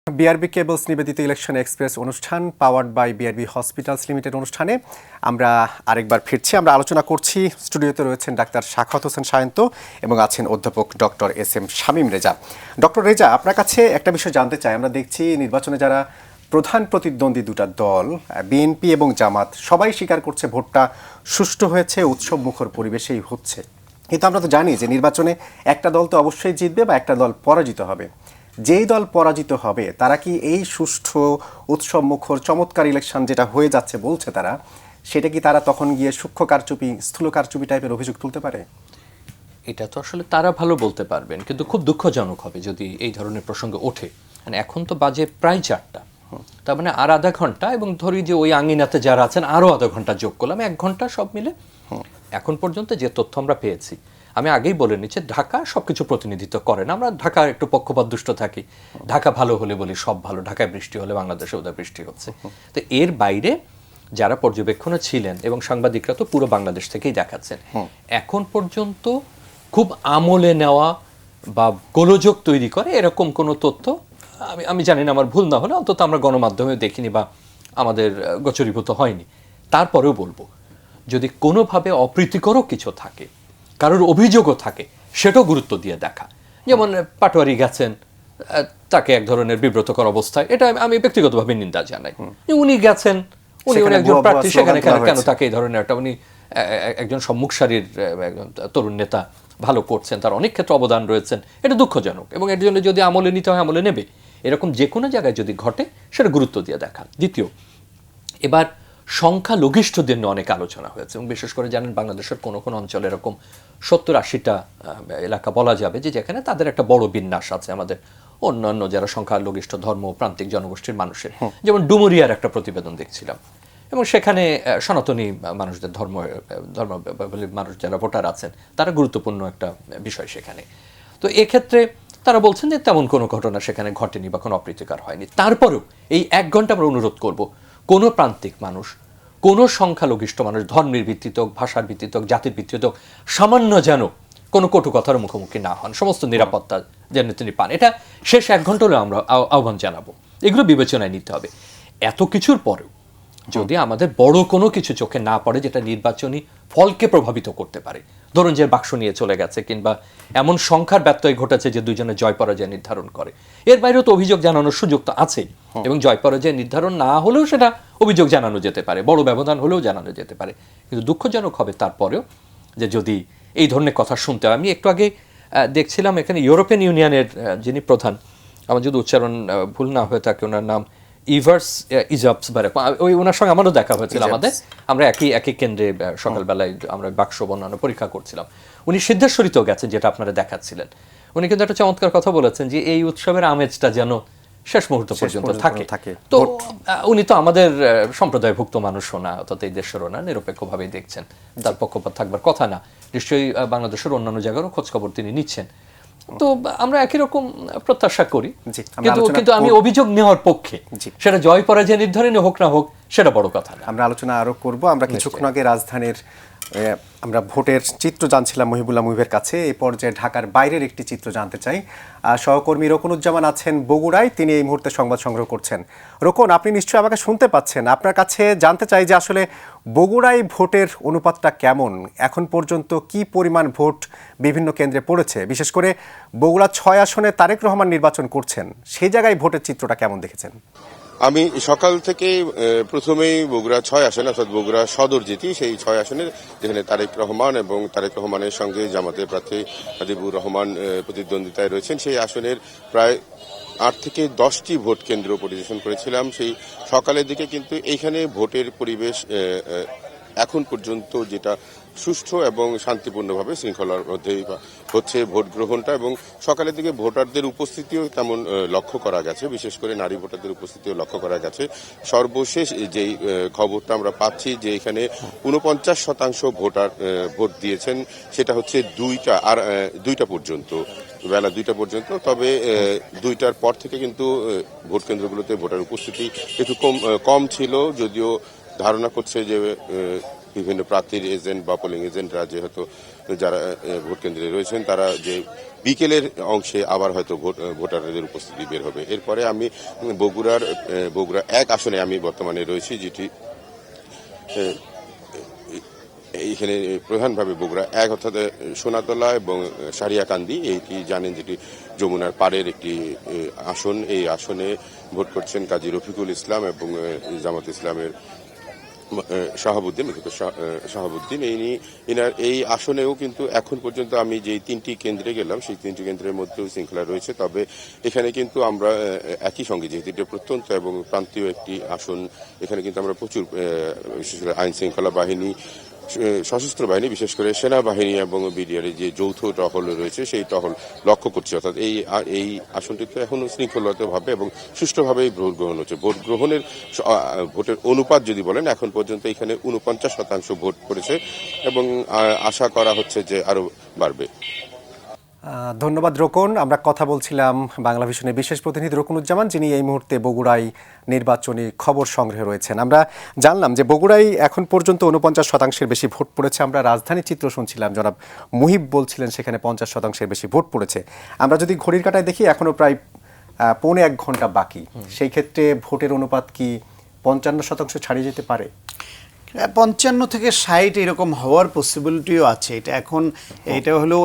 BRB cables নিবেদিত election express অনুষ্ঠান powered by BRB hospitals limited অনুষ্ঠানে আমরা আরেকবার ফিরছি। আমরা আলোচনা করছি। স্টুডিওতে রয়েছেন ডাক্তার সাখাওয়াত হোসেন সায়ন্ত এবং আছেন অধ্যাপক doctor S M Shamim Reza. Doctor Reza, আপনার কাছে একটা বিষয় জানতে চাই। আমরা দেখছি নির্বাচনে যারা প্রধান প্রতিদ্বন্দ্বী দুটা দল বিএনপি এবং জামাত সবাই স্বীকার করছে ভোটটা সুষ্ঠু হয়েছে, উৎসব মুখর পরিবেশেই হচ্ছে। কিন্তু আমরা তো জানি যে নির্বাচনে একটা দল তো অবশ্যই জিতবে বা একটা দল পরাজিত হবে। যেই দল পরাজিত হবে তারা কি এই সুষ্ঠু উৎসব মুখর চমৎকার ইলেকশন যেটা হয়ে যাচ্ছে বলছে তারা, সেটা কি তারা তখন গিয়ে সূক্ষ্ম কারচুপি, স্থূল কারচুপি টাইপের অভিযোগ তুলতে পারে? এটা তো আসলে তারা ভালো বলতে পারবেন, কিন্তু খুব দুঃখজনক হবে যদি এই ধরনের প্রসঙ্গ ওঠে। মানে এখন তো বাজে প্রায় 4টা, তার মানে আর আধা ঘন্টা, এবং ধরি যে ওই আঙিনাতে যারা আছেন আরও আধা ঘন্টা যোগ করলাম, 1 ঘন্টা সব মিলে। এখন পর্যন্ত যে তথ্য আমরা পেয়েছি, আমি আগেই বলে নিচ্ছি, ঢাকা সবকিছু প্রতিনিধিত্ব করে না। আমরা ঢাকা একটু পক্ষপাতদুষ্ট থাকি। ঢাকা ভালো হলে বলি সব ভালো, ঢাকায় বৃষ্টি হলে বাংলাদেশে ওদের বৃষ্টি হচ্ছে। তো এর বাইরে যারা পর্যবেক্ষণে ছিলেন এবং সাংবাদিকরা তো পুরো বাংলাদেশ থেকেই দেখাচ্ছেন, এখন পর্যন্ত খুব আমলে নেওয়া বা গোলযোগ তৈরি করে এরকম কোনো তথ্য আমি জানি না, আমার ভুল না হলে অন্তত আমরা গণমাধ্যমে দেখিনি বা আমাদের গোচরীভূত হয়নি। তারপরেও বলবো, যদি কোনোভাবে অপ্রীতিকরও কিছু থাকে, কারোর অভিযোগও থাকে, সেটাও গুরুত্ব দিয়ে দেখা। যেমন পাটোয়ারি গেছেন, তাকে এক ধরনের বিব্রতকর অবস্থায়, এটা আমি ব্যক্তিগতভাবে নিন্দা জানাই। উনি গেছেন, উনি একজন প্রার্থী, সেখানে কেন তাকে এই ধরনের একটা, উনি একজন সম্মুখ সারির একজন তরুণ নেতা, ভালো করছেন, তার অনেক ক্ষেত্রে অবদান রয়েছেন, এটা দুঃখজনক। এবং এর জন্য যদি আমলে নিতে হয় আমলে নেবে। এরকম যে কোনো জায়গায় যদি ঘটে সেটা গুরুত্ব দিয়ে দেখা। দ্বিতীয়, এবার সংখ্যালঘিষ্ঠদের নিয়ে অনেক আলোচনা হয়েছে, এবং বিশেষ করে জানেন বাংলাদেশের কোনো কোনো অঞ্চলে এরকম 70-80টা এলাকা বলা যাবে যে যেখানে তাদের একটা বড় বিন্যাস আছে আমাদের অন্যান্য যারা সংখ্যালঘিষ্ঠ ধর্ম প্রান্তিক জনগোষ্ঠীর মানুষের। যেমন ডুমুরিয়ার একটা প্রতিবেদন দেখছিলাম, এবং সেখানে সনাতনী মানুষদের ধর্মাবলম্বী মানুষ যারা ভোটার আছেন তারা গুরুত্বপূর্ণ একটা বিষয় সেখানে। তো এক্ষেত্রে তারা বলছেন যে তেমন কোনো ঘটনা সেখানে ঘটেনি বা কোনো অপ্রীতিকর হয়নি। তারপরেও এই 1 ঘন্টা আমরা অনুরোধ করব, কোনো প্রান্তিক মানুষ, কোনো সংখ্যালঘিষ্ঠ মানুষ, ধর্মের ভিত্তিতে হোক, ভাষার ভিত্তিতে হোক, জাতির ভিত্তিতে হোক, সামান্য যেন কোনো কটু কথার মুখোমুখি না হন, সমস্ত নিরাপত্তা যেন তিনি পান, এটা শেষ 1 ঘন্টা হলেও আমরা আহ্বান জানাবো। এগুলো বিবেচনায় নিতে হবে। এত কিছুর পরেও যদি আমাদের বড় কোনো কিছু চোখে না পড়ে যেটা নির্বাচনী ফলকে প্রভাবিত করতে পারে, ধরুন যে বাক্স নিয়ে চলে গেছে, কিংবা এমন সংখ্যার ব্যত্যয় ঘটেছে যে দুইজনের জয় পরাজয় নির্ধারণ করে, এর বাইরেও তো অভিযোগ জানানোর সুযোগ তো আছেই। এবং জয় পরাজয় নির্ধারণ না হলেও সেটা অভিযোগ জানানো যেতে পারে, বড় ব্যবধান হলেও জানানো যেতে পারে। কিন্তু দুঃখজনক হবে তারপরেও যে যদি এই ধরনের কথা শুনতে হয়। আমি একটু আগে দেখছিলাম এখানে ইউরোপিয়ান ইউনিয়নের যিনি প্রধান, আমার যদি উচ্চারণ ভুল না হয়ে থাকে, ওনার নাম ইভার্স ইজাবস, ওই ওনার সঙ্গে আমারও দেখা হয়েছিল। আমরা একই কেন্দ্রে সকালবেলায় আমরা বাক্স বর্ণনা পরীক্ষা করছিলাম। উনি সিদ্ধেশ্বরীতেও গেছেন, যেটা আপনারা দেখাচ্ছিলেন। উনি কিন্তু একটা চমৎকার কথা বলেছেন যে এই উৎসবের আমেজটা যেন শেষ মুহূর্ত পর্যন্ত থাকে। তো উনি তো আমাদের সম্প্রদায়ভুক্ত মানুষও না, অর্থাৎ এই দেশেরও না, নিরপেক্ষভাবেই দেখছেন, তার পক্ষপাত থাকবার কথা না। নিশ্চয়ই বাংলাদেশের অন্যান্য জায়গারও খোঁজখবর তিনি নিচ্ছেন। তো আমরা একই রকম প্রত্যাশা করি, কিন্তু আমি অভিযোগ নেওয়ার পক্ষে। সেটা জয় পরাজয় নির্ধারণে হোক না হোক সেটা বড় কথা না। আমরা আলোচনা আরো করব। আমরা কিছুক্ষণ আগে রাজধানীর আমরা ভোটের চিত্র জানছিলাম মহিবুল্লাহ মুহিবের কাছে। এই পর্যায়ে ঢাকার বাইরের একটি চিত্র জানতে চাই। সহকর্মী রোকনুজ্জামান আছেন বগুড়ায়, তিনি এই মুহূর্তে সংবাদ সংগ্রহ করছেন। রোকন, আপনি নিশ্চয়ই আমাকে শুনতে পাচ্ছেন। আপনার কাছে জানতে চাই যে আসলে বগুড়ায় ভোটের অনুপাতটা কেমন, এখন পর্যন্ত কি পরিমাণ ভোট বিভিন্ন কেন্দ্রে পড়েছে, বিশেষ করে বগুড়া 6 আসনে তারেক রহমান নির্বাচন করছেন, সেই জায়গায় ভোটের চিত্রটা কেমন দেখেছেন? আমি সকাল থেকে প্রথমেই বগুড়া 6 আসনে, অর্থাৎ বগুড়া সদর যেটি, সেই 6 আসনে যেখানে তারেক রহমান এবং তারেক রহমানের সঙ্গে জামাতের প্রার্থী হাবিবুর রহমান প্রতিদ্বন্দ্বিতায় রয়েছেন, সেই আসনের প্রায় 8 থেকে 10টি ভোট কেন্দ্র পরিদর্শন করেছিলাম সেই সকালের দিকে। কিন্তু এইখানে ভোটের পরিবেশ এখন পর্যন্ত যেটা সুষ্ঠু এবং শান্তিপূর্ণভাবে শৃঙ্খলার মধ্যেই হচ্ছে ভোট গ্রহণটা, এবং সকালের দিকে ভোটারদের উপস্থিতিও তেমন লক্ষ্য করা গেছে, বিশেষ করে নারী ভোটারদের উপস্থিতিও লক্ষ্য করা গেছে। সর্বশেষ যেই খবরটা আমরা পাচ্ছি যে এখানে 49% ভোটার ভোট দিয়েছেন, সেটা হচ্ছে 2টা পর্যন্ত, বেলা 2টা পর্যন্ত। তবে 2টার পর থেকে কিন্তু ভোট কেন্দ্রগুলোতে ভোটার উপস্থিতি একটু কম ছিল, যদিও ধারণা করছে যে বিভিন্ন প্রার্থীর এজেন্ট বা পোলিং এজেন্টরা যেহেতু যারা ভোট কেন্দ্রে রয়েছেন তারা যে বিকেলের অংশে আবার হয়তো ভোটারদের উপস্থিতি বের হবে। এরপরে আমি বগুড়া 1 আসনে আমি বর্তমানে রয়েছি, যেটি এইখানে প্রধানভাবে বগুড়া 1 অর্থাৎ সোনাতলা এবং সারিয়াকান্দি, এইটি জানেন যেটি যমুনার পাড়ের একটি আসন। এই আসনে ভোট করছেন কাজী রফিকুল ইসলাম এবং জামাত ইসলামের শাহাবুদ্দিন। এই আসনেও কিন্তু এখন পর্যন্ত আমি যে 3টি কেন্দ্রে গেলাম, সেই 3টি কেন্দ্রের মধ্যেও শৃঙ্খলা রয়েছে। তবে এখানে কিন্তু আমরা একই সঙ্গে, যেহেতু এটা প্রত্যন্ত এবং প্রান্তীয় একটি আসন, এখানে কিন্তু আমরা প্রচুর বিশেষ করে আইন শৃঙ্খলা বাহিনী, সশস্ত্র বাহিনী, বিশেষ করে সেনাবাহিনী এবং বিডিআর যে যৌথ টহল রয়েছে সেই টহল লক্ষ্য করছে। অর্থাৎ এই আসনটিতে এখনো শৃঙ্খলাভাবে এবং সুষ্ঠুভাবেই ভোট গ্রহণ হচ্ছে। ভোটের অনুপাত যদি বলেন, এখন পর্যন্ত এখানে 49% ভোট পড়েছে এবং আশা করা হচ্ছে যে আরো বাড়বে। ধন্যবাদ রোকন। আমরা কথা বলছিলাম বাংলা ভিশনের বিশেষ প্রতিনিধি রোকনুজ্জামান, যিনি এই মুহূর্তে বগুড়ায় নির্বাচনী খবর সংগ্রহে রয়েছেন। আমরা জানলাম যে বগুড়ায় এখন পর্যন্ত 49% বেশি ভোট পড়েছে। আমরা রাজধানীর চিত্র শুনছিলাম, জনাব মুহিব বলছিলেন সেখানে 50% বেশি ভোট পড়েছে। আমরা যদি ঘড়ির কাঁটায় দেখি, এখনো প্রায় 1.25 ঘন্টা বাকি। সেই ক্ষেত্রে ভোটের অনুপাত কি 55% ছাড়িয়ে যেতে পারে? 55 থেকে 60 এরকম হওয়ার পসিবিলিটিও আছে। এটা হলো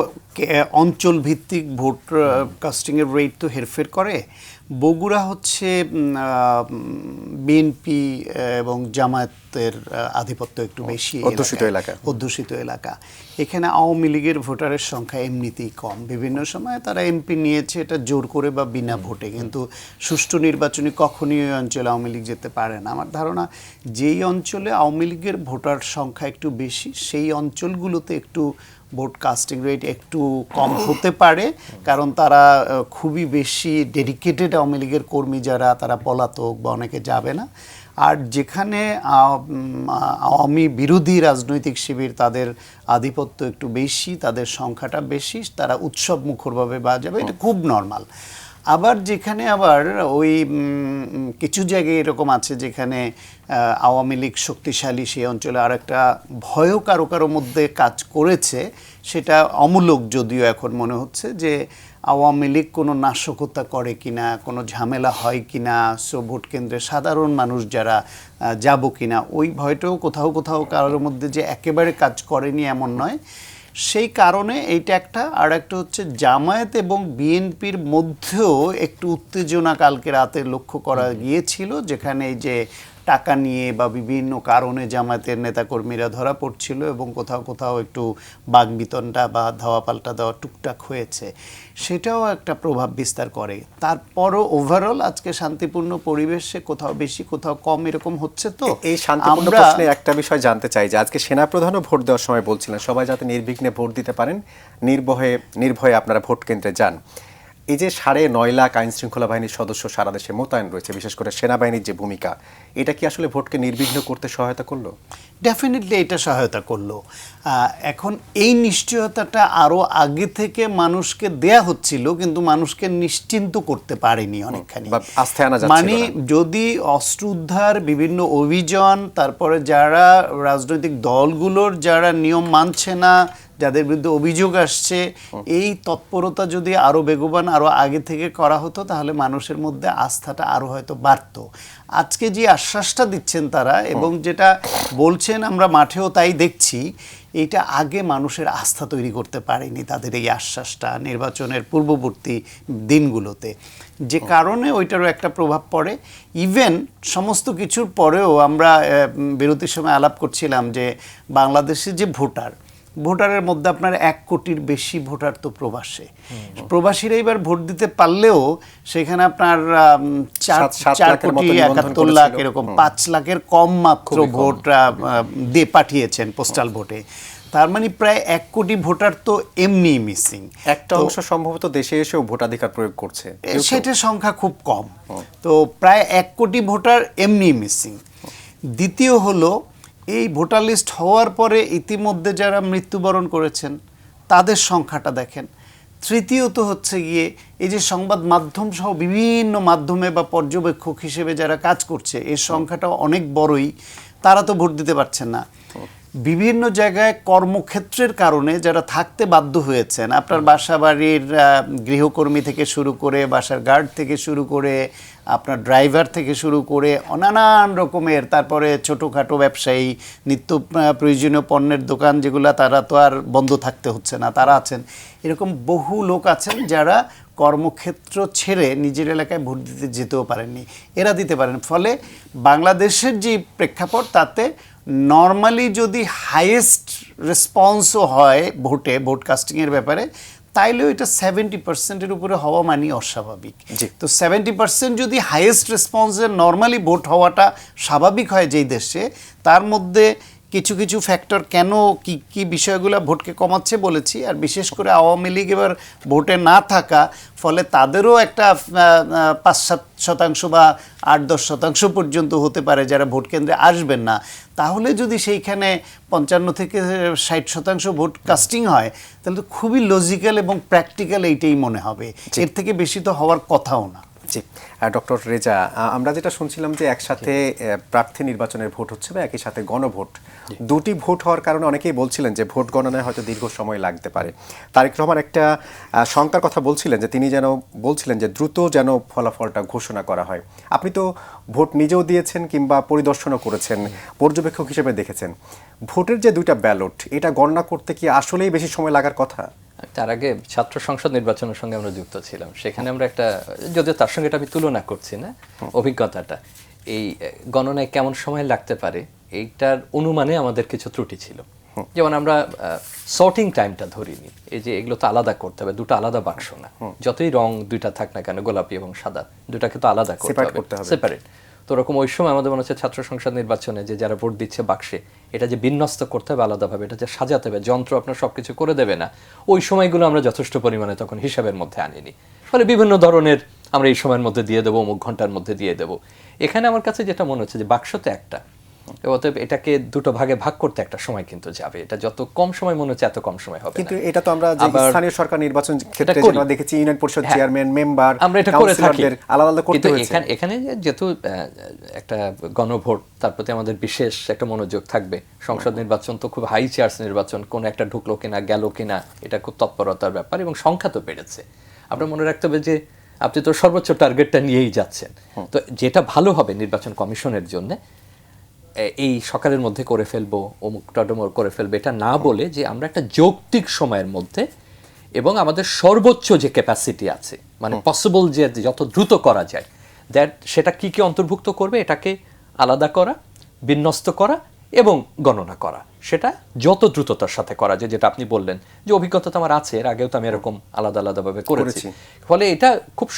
অঞ্চল ভিত্তিক ভোট কাস্টিংয়ের রেট তো হেরফের করে। বগুড়া হচ্ছে বিএনপি এবং জামায়াতের আধিপত্য একটু বেশি, অধ্যুষিত এলাকা। এখানে আওয়ামী লীগের ভোটারের সংখ্যা এমনিতেই কম। বিভিন্ন সময় তারা এমপি নিয়েছে এটা জোর করে বা বিনা ভোটে, কিন্তু সুষ্ঠু নির্বাচনী কখনই ওই অঞ্চলে আওয়ামী লীগ যেতে পারে না। আমার ধারণা যেই অঞ্চলে আওয়ামী লীগের ভোটার সংখ্যা একটু বেশি, সেই অঞ্চলগুলোতে একটু ভোট কাস্টিং রেট একটু কম হতে পারে, কারণ তারা খুবই বেশি ডেডিকেটেড আওয়ামী লীগের কর্মী যারা, তারা পলাতক বা অনেকে যাবে না। আর যেখানে আওয়ামী বিরোধী রাজনৈতিক শিবির, তাদের আধিপত্য একটু বেশি, তাদের সংখ্যাটা বেশি, তারা উৎসব মুখরভাবে বাজাবে, এটা খুব নর্মাল। আবার যেখানে আবার ওই কিছু জায়গায় এরকম আছে যেখানে আওয়ামী লীগ শক্তিশালী, সেই অঞ্চলে আর একটা ভয়ও কারো কারো মধ্যে কাজ করেছে, সেটা অমূলক যদিও এখন মনে হচ্ছে, যে আওয়ামী লীগ কোনো নাশকতা করে কিনা, কোনো ঝামেলা হয় কিনা, সো ভোট কেন্দ্রে সাধারণ মানুষ যারা যাব কিনা, ওই ভয়টাও কোথাও কোথাও কারোর মধ্যে যে একেবারে কাজ করেনি এমন নয়। সেই কারণে এইটা একটা। আর একটা হচ্ছে জামায়াত এবং বিএনপির মধ্যেও একটু উত্তেজনা কালকে রাতে লক্ষ্য করা গিয়েছিল, যেখানে এই যে টাকা নিয়ে বা বিভিন্ন কারণে জামায়াতের নেতাকর্মীরা ধরা পড়ছিল এবং কোথাও কোথাও একটু বাকবিতণ্ডা বা ধাওয়া পাল্টা দেওয়া টুকটাক হয়েছে, সেটাও একটা প্রভাব বিস্তার করে। তারপরও ওভারঅল আজকে শান্তিপূর্ণ পরিবেশে কোথাও বেশি কোথাও কম এরকম হচ্ছে। তো এই শান্তিপূর্ণ প্রশ্নে একটা বিষয় জানতে চাই, যে আজকে সেনাপ্রধানও ভোট দেওয়ার সময় বলছিলেন সবাই যাতে নির্বিঘ্নে ভোট দিতে পারেন, নির্ভয়ে আপনারা ভোট কেন্দ্রে যান। এই যে 9.5 লাখ আইন শৃঙ্খলা বাহিনীর সদস্য সারা দেশে মোতায়েন রয়েছে, বিশেষ করে সেনাবাহিনীর যে ভূমিকা, এটা কি আসলে ভোটকে নির্বিঘ্ন করতে সহায়তা করলো? ডেফিনেটলি এটা সহায়তা করলো। এখন এই নিশ্চয়তাটা আরও আগে থেকে মানুষকে দেয়া হচ্ছিল, কিন্তু মানুষকে নিশ্চিন্ত করতে পারেনি অনেকখানি, আস্থায় আনা যাচ্ছিল না। মানে যদি অস্ত্র উদ্ধার, বিভিন্ন অভিযান, তারপরে যারা রাজনৈতিক দলগুলোর যারা নিয়ম মানছে না, যাদের বিরুদ্ধে অভিযোগ আসছে, এই তৎপরতা যদি আরও বেগবান আরও আগে থেকে করা হতো, তাহলে মানুষের মধ্যে আস্থাটা আরও হয়তো বাড়ত। আজকে যে আশ্বাসটা দিচ্ছেন তারা এবং যেটা বলছেন আমরা মাঠেও তাই দেখছি, এইটা আগে মানুষের আস্থা তৈরি করতে পারেনি তাদের এই আশ্বাসটা নির্বাচনের পূর্ববর্তী দিনগুলোতে, যে কারণে ওইটারও একটা প্রভাব পড়ে। ইভেন সমস্ত কিছুর পরেও আমরা বিরতির সময় আলাপ করছিলাম যে বাংলাদেশে যে ভোটারের মধ্যে আপনার 1 কোটির বেশি ভোটার তো প্রবাসীরা এবার ভোট দিতে পারলেও সেখানে আপনার 4 কোটি 71 লাখ এরকম 5 লাখের কম মাত্র ভোট দিয়ে পাঠিয়েছেন পোস্টাল ভোটে। তার মানে প্রায় 1 কোটি ভোটার তো এমনি মিসিং। একটা অংশ সম্ভবত দেশে এসেও ভোটাধিকার প্রয়োগ করছে, সেটার সংখ্যা খুব কম। তো প্রায় 1 কোটি ভোটার এমনি মিসিং। দ্বিতীয় হলো, এই ভোটার লিস্ট হওয়ার পরে ইতিমধ্যে যারা মৃত্যুবরণ করেছেন তাদের সংখ্যাটা দেখেন। তৃতীয়ত হচ্ছে গিয়ে এই যে সংবাদ মাধ্যম সহ বিভিন্ন মাধ্যমে বা পর্যবেক্ষক হিসেবে যারা কাজ করছে, এর সংখ্যাটা অনেক বড়ই, তারা তো ভোট দিতে পারছেন না। বিভিন্ন জায়গায় কর্মক্ষেত্রের কারণে যারা থাকতে বাধ্য হয়েছেন, আপনার বাসা বাড়ির গৃহকর্মী থেকে শুরু করে, বাসার গার্ড থেকে শুরু করে, আপনার ড্রাইভার থেকে শুরু করে নানান রকমের, তারপরে ছোটোখাটো ব্যবসায়ী, নিত্য প্রয়োজনীয় পণ্যের দোকান যেগুলো, তারা তো আর বন্ধ থাকতে হচ্ছে না, তারা আছেন। এরকম বহু লোক আছেন যারা কর্মক্ষেত্র ছেড়ে নিজের এলাকায় ভোট দিতে যেতেও পারেননি, এরা দিতে পারেন। ফলে বাংলাদেশের যে প্রেক্ষাপট, তাতে নর্মালি যদি হাইয়েস্ট রেসপন্সও হয় ভোটে, ভোট কাস্টিংয়ের ব্যাপারে, তাইলেও এটা 70%-এর উপরে হওয়া মানে অস্বাভাবিক। তো 70% যদি হাইয়েস্ট রেসপন্সের নর্মালি ভোট হওয়াটা স্বাভাবিক হয় যেই দেশে, তার মধ্যে কিছু কিছু ফ্যাক্টর কেন কি কি বিষয়গুলো ভোটকে কমাচ্ছে বলেছি। আর বিশেষ করে আওয়ামী লীগ এবার ভোটে না থাকা, ফলে তাদেরও একটা 5-7% বা 8-10% পর্যন্ত হতে পারে যারা ভোট কেন্দ্রে আসবেন না। তাহলে যদি সেইখানে 55-60% ভোট কাস্টিং হয়, তাহলে তো খুবই লজিক্যাল এবং প্র্যাকটিক্যাল এইটাই মনে হবে। এর থেকে বেশি তো হওয়ার কথাও না। জি, ডক্টর রেজা, আমরা যেটা শুনছিলাম যে একসাথে প্রার্থী নির্বাচনের ভোট হচ্ছে বা একই সাথে গণভোট, দুটি ভোট হওয়ার কারণে অনেকেই বলছিলেন যে ভোট গণনায় হয়তো দীর্ঘ সময় লাগতে পারে। তারেক রহমান একটা শঙ্কার কথা বলছিলেন যে তিনি যেন বলছিলেন যে দ্রুত যেন ফলাফলটা ঘোষণা করা হয়। আপনি তো ভোট নিজেও দিয়েছেন কিংবা পরিদর্শনও করেছেন, পর্যবেক্ষক হিসেবে দেখেছেন, ভোটের যে দুইটা ব্যালট, এটা গণনা করতে কি আসলেই বেশি সময় লাগার কথা? তার আগে ছাত্র সংসদ নির্বাচনের সঙ্গে আমরা যুক্ত ছিলাম, সেখানে আমরা একটা, যদিও তার সঙ্গে এটা আমি তুলনা করছি না, অভিজ্ঞতাটা এই গণনায় কেমন সময় লাগতে পারে এইটার অনুমানে আমাদের কিছু ত্রুটি ছিল। যেমন আমরা সর্টিং টাইমটা ধরিনি, এই যে এগুলো তো আলাদা করতে হবে, দুটো আলাদা বাক্স না, যতই রং দুইটা থাক না কেন, গোলাপি এবং সাদা, দুটাকে তো আলাদা করতে হবে, সেপারেট। তো ওরকম ওই সময় আমাদের মনে হচ্ছে ছাত্র সংসদ নির্বাচনে যে যারা ভোট দিচ্ছে বাক্সে, এটা যে বিন্যস্ত করতে হবে আলাদাভাবে, এটা যে সাজাতে হবে, যন্ত্র আপনার সবকিছু করে দেবে না, ওই সময়গুলো আমরা যথেষ্ট পরিমাণে তখন হিসাবের মধ্যে আনিনি। ফলে বিভিন্ন ধরনের আমরা এই সময়ের মধ্যে দিয়ে দেবো, অমুক ঘন্টার মধ্যে দিয়ে দেবো। এখানে আমার কাছে যেটা মনে হচ্ছে যে বাক্স তো একটা, অতএব এটাকে দুটো ভাগে ভাগ করতে একটা সময় কিন্তু যাবে। এটা যত কম সময় মনে হচ্ছে এত কম সময় হবে। কিন্তু এটা তো আমরা যে স্থানীয় সরকার নির্বাচন ক্ষেত্রে যেটা দেখেছি, ইউনিয়ন পরিষদ চেয়ারম্যান, মেম্বার, আমরা এটা করে থাকি, আলাদা আলাদা করতে হয়েছে। এখানে যেহেতু একটা গণভোট, তার প্রতি আমাদের বিশেষ একটা মনোযোগ থাকবে। সংসদ নির্বাচন তো খুব হাই চার্জ নির্বাচন, কোন একটা ঢুকলো কিনা গেল কিনা, এটা খুব তৎপরতার ব্যাপার, এবং সংখ্যা তো বেড়েছে। আপনার মনে রাখতে হবে যে আপনি তো সর্বোচ্চ টার্গেটটা নিয়েই যাচ্ছেন। তো যেটা ভালো হবে নির্বাচন কমিশনের জন্য, এই সকালের মধ্যে করে ফেলবো, অমুক টডমর করে ফেলবো, এটা না বলে যে আমরা একটা যৌক্তিক সময়ের মধ্যে এবং আমাদের সর্বোচ্চ যে ক্যাপাসিটি আছে, মানে পসিবল যে যত দ্রুত করা যায়, দ্যাট সেটা কি কি অন্তর্ভুক্ত করবে, এটাকে আলাদা করা, বিন্যস্ত করা এবং গণনা করা, সেটা যত দ্রুততার সাথে করা যায়। যেটা আপনি বললেন যে অভিজ্ঞতা তো আমার আছে, এর আগেও তো আমি এরকম আলাদা আলাদাভাবে করেছি। ফলে এটা খুব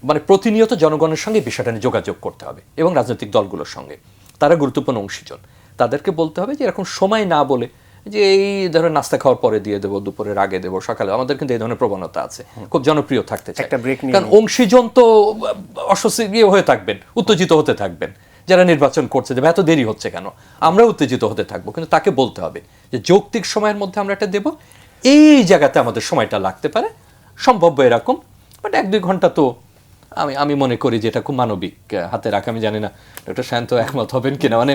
মানে প্রতিনিয়ত জনগণের সঙ্গে বিষয়টা নিয়ে যোগাযোগ করতে হবে এবং রাজনৈতিক দলগুলোর সঙ্গে, তারা গুরুত্বপূর্ণ অংশীজন, তাদেরকে বলতে হবে যে এরকম সময় না বলে যে এই ধরনের নাস্তা খাওয়ার পরে দিয়ে দেবো, দুপুরের আগে দেবো, সকালে, আমাদের কিন্তু এই ধরনের প্রবণতা আছে, খুব জনপ্রিয় থাকতে চায়। কারণ অংশীজন তো অস্বস্তি হয়ে থাকবেন, উত্তেজিত হতে থাকবেন, যারা নির্বাচন করছে যে এত দেরি হচ্ছে কেন, আমরা উত্তেজিত হতে থাকবো। কিন্তু তাকে বলতে হবে যে যৌক্তিক সময়ের মধ্যে আমরা এটা দেবো, এই জায়গাতে আমাদের সময়টা লাগতে পারে, সম্ভাব্য এরকম, বাট 1-2 ঘন্টা তো আমি মনে করি যে এটা খুব মানবিক হাতে রাখা। আমি জানি না ডক্টর শান্ত একমত হবেন কিনা, মানে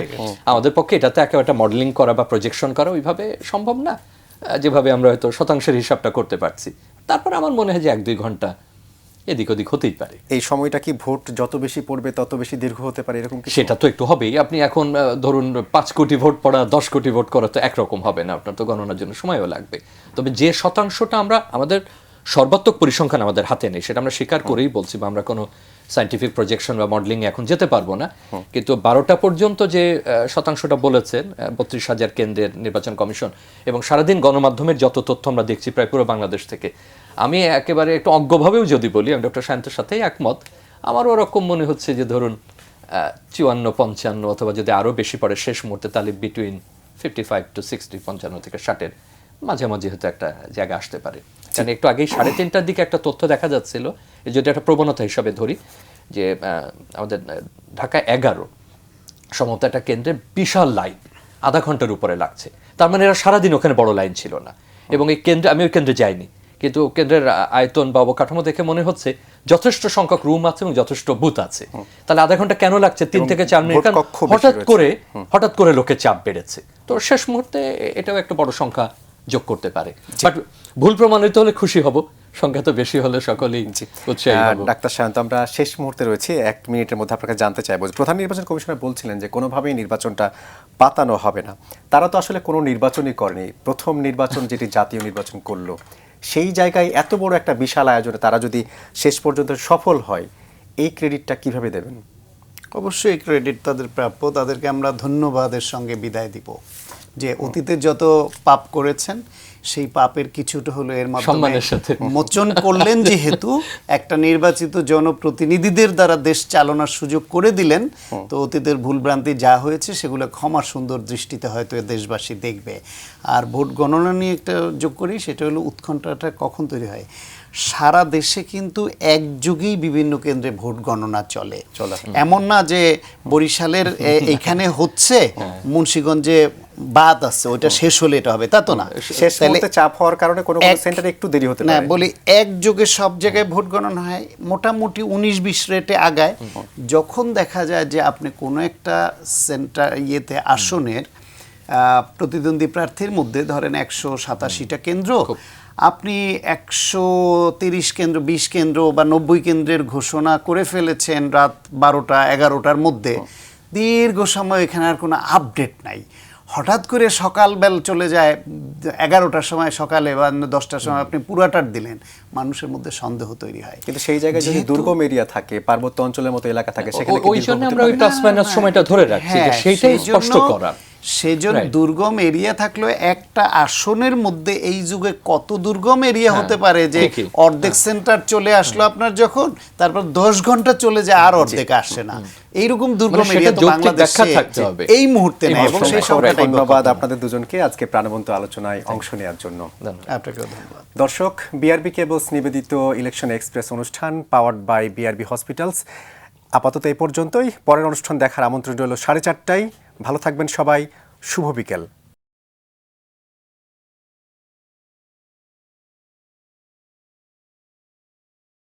আমাদের পক্ষে এটাতে একেবারে মডেলিং করা বা প্রজেকশন করা ওইভাবে সম্ভব না, যেভাবে আমরা হয়তো শতাংশের হিসাবটা করতে পারছি। তারপর আমার মনে হয় যে 1-2 ঘন্টা এদিক ওদিক হতেই পারে। এই সময়টা কি ভোট যত বেশি পড়বে তত বেশি দীর্ঘ হতে পারে এরকম কিছু? সেটা তো একটু হবেই। আপনি এখন ধরুন 5 কোটি ভোট পড়া, 10 কোটি ভোট করা তো একরকম হবে না, আপনার তো গণনার জন্য সময়ও লাগবে। তবে যে শতাংশটা আমরা, আমাদের সর্বাত্মক পরিসংখ্যান আমাদের হাতে নেই, সেটা আমরা স্বীকার করেই বলছি, বা আমরা কোনো সায়েন্টিফিক প্রজেকশন বা মডেলিং এখন যেতে পারবো না। কিন্তু 12টা পর্যন্ত যে শতাংশটা বলেছেন 32,000 কেন্দ্রের নির্বাচন কমিশন, এবং সারাদিন গণমাধ্যমের যত তথ্য আমরা দেখছি প্রায় পুরো বাংলাদেশ থেকে, আমি একেবারে একটু অজ্ঞভাবেও যদি বলি, আমি ডক্টর শান্তের সাথেই একমত, আমার ওরকম মনে হচ্ছে যে ধরুন 54-55, অথবা যদি আরও বেশি পড়ে শেষ মুহূর্তে, তাহলে বিটুইন 55 to 60, 55 থেকে 60-এর মাঝামাঝি হয়তো একটা জায়গা আসতে পারে। কারণ একটু আগেই 3:30টার দিকে একটা তথ্য দেখা যাচ্ছিল, যদি একটা প্রবণতা হিসাবে ধরি, যে আমাদের ঢাকা 11 সম্ভবত একটা কেন্দ্রে বিশাল লাইন, আধা ঘন্টার উপরে লাগছে। তার মানে এরা সারাদিন ওখানে বড় লাইন ছিল না, এবং এই কেন্দ্রে, আমি ওই কেন্দ্রে যাইনি, কিন্তু কেন্দ্রের আয়তন বা অবকাঠামো দেখে মনে হচ্ছে যথেষ্ট সংখ্যক রুম আছে এবং যথেষ্ট বুথ আছে। তাহলে আধা ঘন্টা কেন লাগছে 3 থেকে 4 মিনিট? কারণ হঠাৎ করে লোকের চাপ বেড়েছে, তো শেষ মুহূর্তে এটাও একটা বড় সংখ্যা যোগ করতে পারে। বাট ভুল প্রমাণিত হলে খুশি হব, সংখ্যা তো বেশি হলে সকলেই উৎসাহী হব। ডাক্তার সায়ন্ত, আমরা শেষ মুহূর্তে রয়েছি, 1 মিনিটের মধ্যে আপনাকে জানতে চাইবো, প্রধান নির্বাচন কমিশনার বলছিলেন যে কোনোভাবেই নির্বাচনটা পাতানো হবে না। তারা তো আসলে কোনো নির্বাচনই করেনি, প্রথম নির্বাচন যেটি জাতীয় নির্বাচন করলো, সেই জায়গায় এত বড় একটা বিশাল আয়োজনে তারা যদি শেষ পর্যন্ত সফল হয়, এই ক্রেডিটটা কিভাবে দেবেন? অবশ্যই ক্রেডিট তাদের প্রাপ্য, তাদেরকে আমরা ধন্যবাদের সঙ্গে বিদায় দিব যে অতীতে যত পাপ করেছেন সেই পাপের কিছুটা হলো এর মাধ্যমে মোচন করলেন, যেহেতু একটা নির্বাচিত জনপ্রতিনিধিদের দ্বারা দেশ চালানোর সুযোগ করে দিলেন। তো অতীতের ভুলভ্রান্তি যা হয়েছে সেগুলো ক্ষমার সুন্দর দৃষ্টিতে হয়তো দেশবাসী দেখবে। আর ভোট গণনা নিয়ে একটা যোগ করি, সেটা হলো উৎকণ্ঠাটা কখন তৈরি হয়। সারা দেশে কিন্তু একযুগেই বিভিন্ন কেন্দ্রে ভোট গণনা চলে। এমন না যে বরিশালের এখানে হচ্ছে, মুন্সিগঞ্জে বাদ আছে, ওইটা শেষ হলে এটা হবে, তা তো না। শেষ মুহূর্তে চাপ হওয়ার কারণে কোনো সেন্টারে একটু দেরি হতে পারে। না, বলি একযোগে সব জায়গায় ভোট গণনা হয়, মোটামুটি 19-20 রেটে আগায়। যখন দেখা যায় যে আপনি কোনো একটা সেন্টার আসনের প্রতিদ্বন্দ্বী প্রার্থীর মধ্যে ধরেন 187টা কেন্দ্র, আপনি 130 কেন্দ্র, 20 কেন্দ্র বা 90 কেন্দ্রের ঘোষণা করে ফেলেছেন রাত 12টা-11টার মধ্যে, দীর্ঘ সময় এখানে আর কোনো আপডেট নাই। হঠাৎ করে সকালবেল চলে যায় 11টার সময় সকালে বা 10টার সময় আপনি পুরাটার দিলেন, মানুষের মধ্যে সন্দেহ তৈরি হয়। কিন্তু সেই জায়গায় যদি দুর্গম এরিয়া থাকে, পার্বত্য অঞ্চলের মতো এলাকা থাকে, সেখানে ওই জন্য আমরা ওই প্লাস মাইনাস সময়টা ধরে রাখছি, যে সেইটাই স্পষ্ট করা। সেজন্য দুর্গম এরিয়া থাকলেও একটা আসনের মধ্যে এই যুগে কত দুর্গম এরিয়া হতে পারে যে অর্ধেক সেন্টার চলে আসলো আপনার, যখন তারপর 10 ঘন্টা চলে যায় আর অর্ধেক আসে না। এইরকম দুর্গম এরিয়া তো বাংলাদেশে এই মুহূর্তে নেই। এবং সেই সংখ্যাটাই। ধন্যবাদ আপনাদের দুজনকে আজকে প্রাণবন্ত আলোচনায় অংশ নেওয়ার জন্য। আপনাকেও ধন্যবাদ। দর্শক, বিআরবি কেবলস নিবেদিত ইলেকশন এক্সপ্রেস অনুষ্ঠান পাওয়ার্ড বাই বিআরবি হসপিটালস আপাতত এই পর্যন্তই। পরের অনুষ্ঠান দেখার আমন্ত্রণ রইল 4:30টায়। ভালো থাকবেন সবাই, শুভ বিকেল।